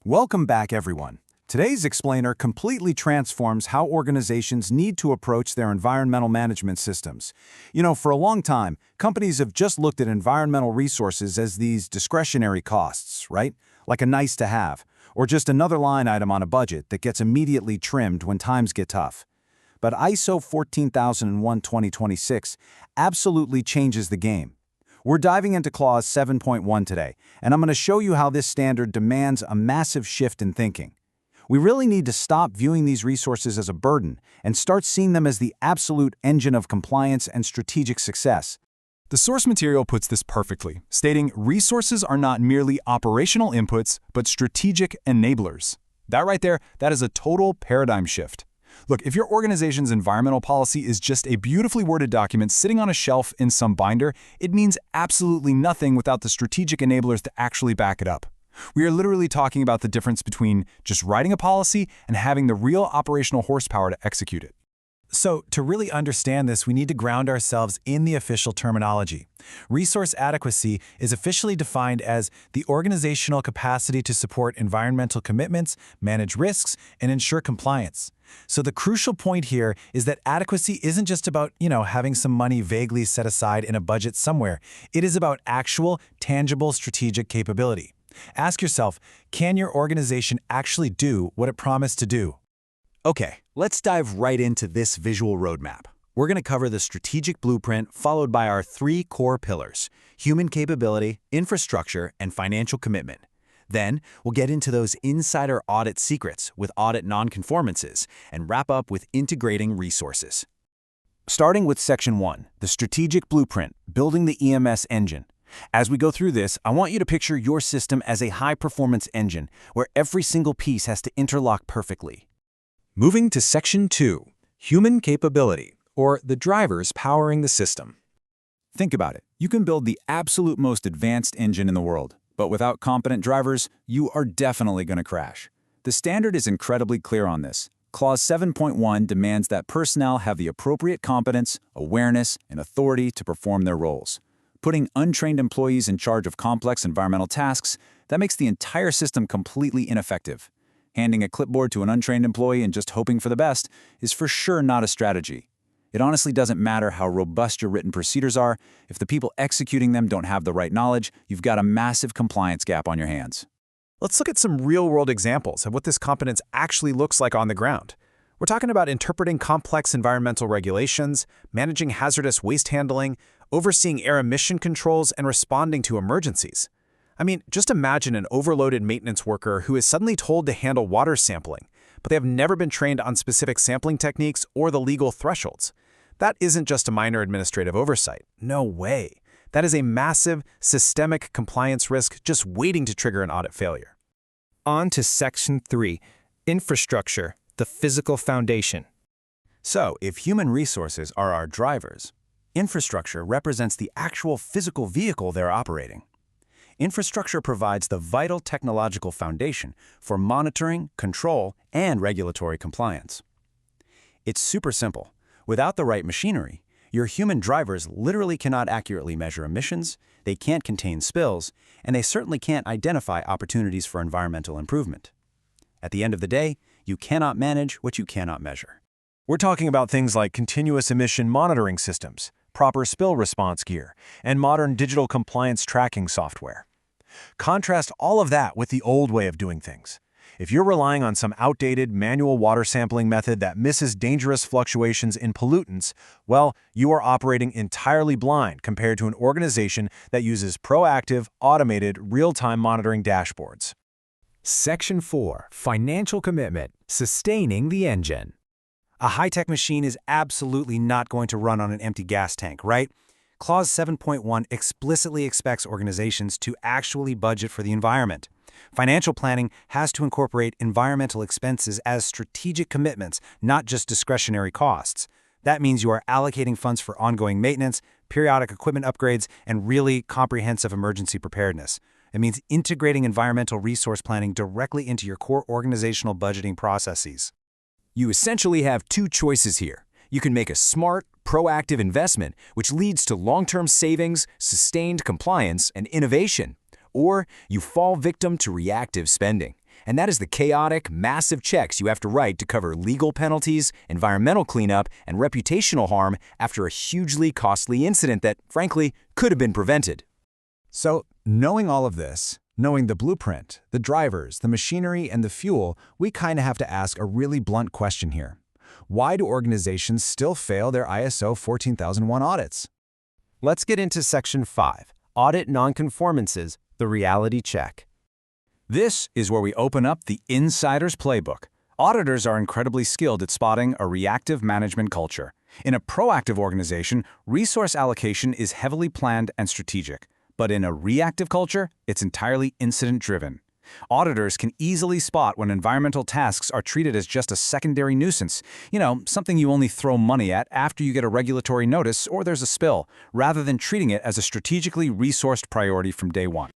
Welcome back, everyone. Today's explainer completely transforms how organizations need to approach their environmental management systems. For a long time, companies have just looked at environmental resources as these discretionary costs, right? Like a nice to have, or just another line item on a budget that gets immediately trimmed when times get tough. But ISO 14001:2026 absolutely changes the game. We're diving into Clause 7.1 today, and I'm going to show you how this standard demands a massive shift in thinking. We really need to stop viewing these resources as a burden and start seeing them as the absolute engine of compliance and strategic success. The source material puts this perfectly, stating resources are not merely operational inputs, but strategic enablers. That right there, that is a total paradigm shift. Look, if your organization's environmental policy is just a beautifully worded document sitting on a shelf in some binder, it means absolutely nothing without the strategic enablers to actually back it up. We are literally talking about the difference between just writing a policy and having the real operational horsepower to execute it. So, to really understand this, we need to ground ourselves in the official terminology. Resource adequacy is officially defined as the organizational capacity to support environmental commitments, manage risks, and ensure compliance. So the crucial point here is that adequacy isn't just about, having some money vaguely set aside in a budget somewhere. It is about actual, tangible strategic capability. Ask yourself, can your organization actually do what it promised to do? Okay, let's dive right into this visual roadmap. We're going to cover the strategic blueprint followed by our three core pillars: human capability, infrastructure, and financial commitment. Then, we'll get into those insider audit secrets with audit nonconformances and wrap up with integrating resources. Starting with Section 1, the strategic blueprint, building the EMS engine. As we go through this, I want you to picture your system as a high-performance engine where every single piece has to interlock perfectly. Moving to Section 2, human capability, or the drivers powering the system. Think about it. You can build the absolute most advanced engine in the world, but without competent drivers, you are definitely going to crash. The standard is incredibly clear on this. Clause 7.1 demands that personnel have the appropriate competence, awareness, and authority to perform their roles. Putting untrained employees in charge of complex environmental tasks, that makes the entire system completely ineffective. Handing a clipboard to an untrained employee and just hoping for the best is for sure not a strategy. It honestly doesn't matter how robust your written procedures are. If the people executing them don't have the right knowledge, you've got a massive compliance gap on your hands. Let's look at some real-world examples of what this competence actually looks like on the ground. We're talking about interpreting complex environmental regulations, managing hazardous waste handling, overseeing air emission controls, and responding to emergencies. Just imagine an overloaded maintenance worker who is suddenly told to handle water sampling, but they have never been trained on specific sampling techniques or the legal thresholds. That isn't just a minor administrative oversight. No way. That is a massive, systemic compliance risk just waiting to trigger an audit failure. On to Section 3, infrastructure, the physical foundation. So, if human resources are our drivers, infrastructure represents the actual physical vehicle they're operating. Infrastructure provides the vital technological foundation for monitoring, control, and regulatory compliance. It's super simple. Without the right machinery, your human drivers literally cannot accurately measure emissions, they can't contain spills, and they certainly can't identify opportunities for environmental improvement. At the end of the day, you cannot manage what you cannot measure. We're talking about things like continuous emission monitoring systems, proper spill response gear, and modern digital compliance tracking software. Contrast all of that with the old way of doing things. If you're relying on some outdated manual water sampling method that misses dangerous fluctuations in pollutants, well, you are operating entirely blind compared to an organization that uses proactive, automated, real-time monitoring dashboards. Section 4, financial commitment, sustaining the engine. A high-tech machine is absolutely not going to run on an empty gas tank, right? Clause 7.1 explicitly expects organizations to actually budget for the environment. Financial planning has to incorporate environmental expenses as strategic commitments, not just discretionary costs. That means you are allocating funds for ongoing maintenance, periodic equipment upgrades, and really comprehensive emergency preparedness. It means integrating environmental resource planning directly into your core organizational budgeting processes. You essentially have two choices here. You can make a smart, proactive investment, which leads to long-term savings, sustained compliance, and innovation. Or you fall victim to reactive spending, and that is the chaotic, massive checks you have to write to cover legal penalties, environmental cleanup, and reputational harm after a hugely costly incident that, frankly, could have been prevented. So, knowing all of this, knowing the blueprint, the drivers, the machinery, and the fuel, we kind of have to ask a really blunt question here. Why do organizations still fail their ISO 14001 audits? Let's get into Section 5, Audit Nonconformances, the Reality Check. This is where we open up the insider's playbook. Auditors are incredibly skilled at spotting a reactive management culture. In a proactive organization, resource allocation is heavily planned and strategic. But in a reactive culture, it's entirely incident-driven. Auditors can easily spot when environmental tasks are treated as just a secondary nuisance, something you only throw money at after you get a regulatory notice or there's a spill, rather than treating it as a strategically resourced priority from day one.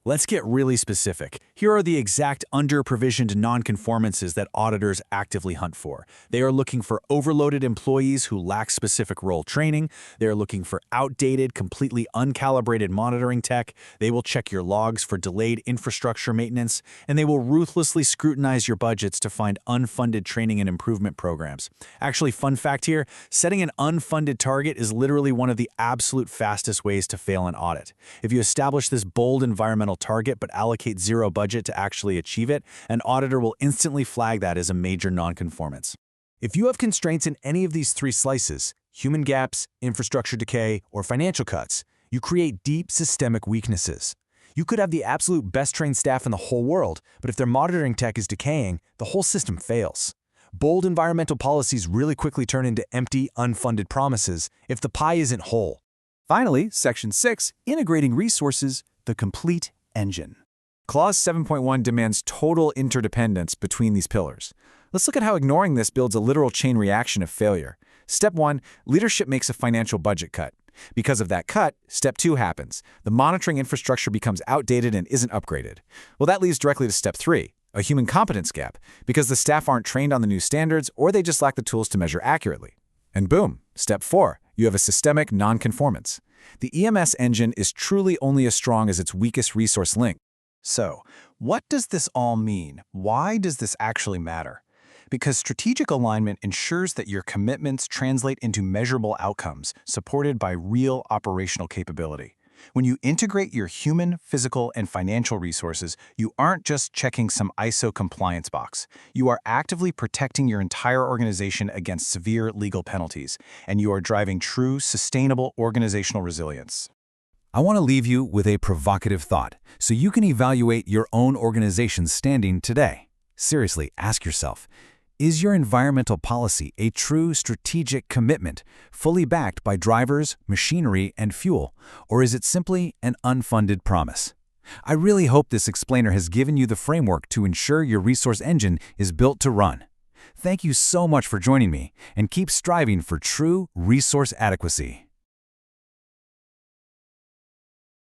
Let's get really specific. Here are the exact under-provisioned nonconformances that auditors actively hunt for. They are looking for overloaded employees who lack specific role training. They are looking for outdated, completely uncalibrated monitoring tech. They will check your logs for delayed infrastructure maintenance, and they will ruthlessly scrutinize your budgets to find unfunded training and improvement programs. Actually, fun fact here, setting an unfunded target is literally one of the absolute fastest ways to fail an audit. If you establish this bold environmental target but allocate zero budget to actually achieve it, an auditor will instantly flag that as a major nonconformance. If you have constraints in any of these three slices, human gaps, infrastructure decay, or financial cuts, you create deep systemic weaknesses. You could have the absolute best trained staff in the whole world, but if their monitoring tech is decaying, the whole system fails. Bold environmental policies really quickly turn into empty, unfunded promises if the pie isn't whole. Finally, Section 6, Integrating Resources, the Complete Engine. Clause 7.1 demands total interdependence between these pillars. Let's look at how ignoring this builds a literal chain reaction of failure. Step 1, leadership makes a financial budget cut. Because of that cut, Step 2 happens. The monitoring infrastructure becomes outdated and isn't upgraded. Well, that leads directly to Step 3, a human competence gap, because the staff aren't trained on the new standards or they just lack the tools to measure accurately. And boom, Step 4, you have a systemic nonconformance. The EMS engine is truly only as strong as its weakest resource link. So, what does this all mean? Why does this actually matter? Because strategic alignment ensures that your commitments translate into measurable outcomes supported by real operational capability. When you integrate your human, physical, and financial resources, you aren't just checking some ISO compliance box. You are actively protecting your entire organization against severe legal penalties, and you are driving true, sustainable organizational resilience. I want to leave you with a provocative thought so you can evaluate your own organization's standing today. Seriously, ask yourself, is your environmental policy a true strategic commitment, fully backed by drivers, machinery, and fuel, or is it simply an unfunded promise? I really hope this explainer has given you the framework to ensure your resource engine is built to run. Thank you so much for joining me, and keep striving for true resource adequacy.